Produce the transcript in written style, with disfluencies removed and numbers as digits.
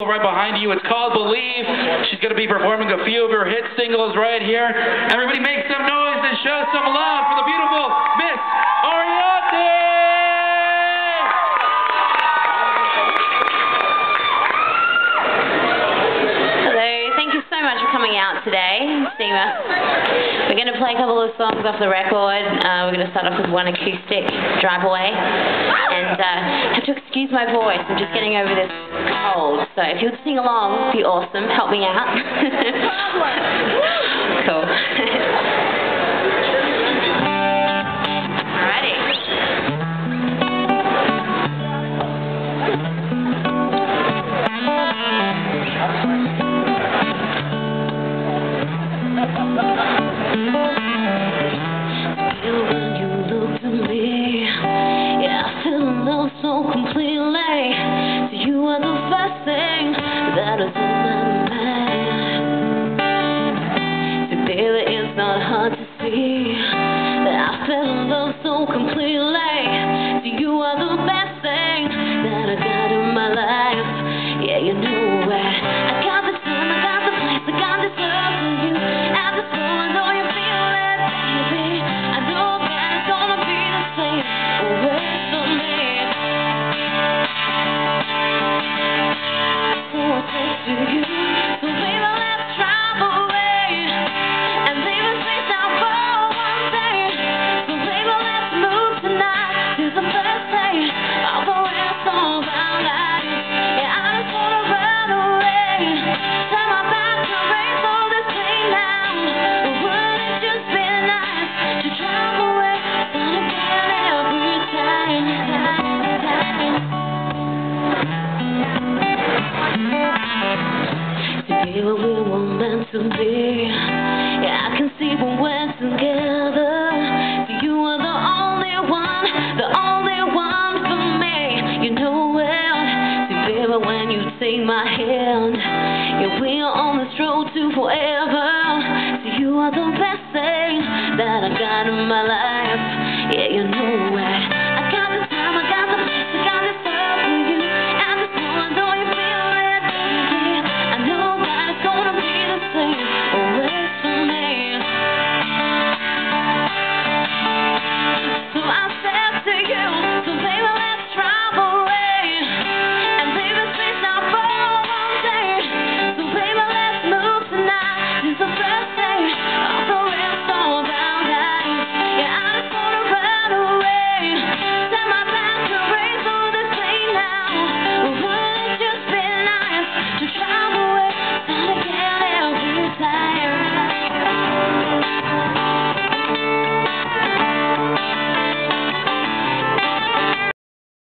Right behind you. It's called Believe. She's going to be performing a few of her hit singles right here. Everybody make some noise and show some love for the beautiful Miss Ariadne! Hello, thank you so much for coming out today, Seema. We're going to play a couple of songs off the record. We're going to start off with one acoustic, Drive Away. And have to excuse my voice, I'm just getting over this cold. So if you would sing along, it'd be awesome. Help me out. Cool. Alrighty. When you look at me, yeah, I feel love so completely. So you are the first thing that is on my mind. So baby, it's not hard to see that I fell in love so completely. So you are the best thing that I got in my life. Yeah, you know it. I got the time, I got the place, I got this love for you. At this moment, I know you feel it, baby. I know that it's gonna be the same always for me. So I say to you, so baby, let's drive away and leave this place now for one day. So baby, let's move tonight to the best day of the rest of our lives. Yeah, I just wanna run away, turn my back and race all this pain now. But wouldn't it just be nice to drive away, start again every time. Together we were meant to be. Yeah, I can see when we're together. You are the only one for me. You know well. See, baby, when you take my hand, yeah, we are on this road to forever. See, you are the best thing that I got in my life. Yeah, you know it.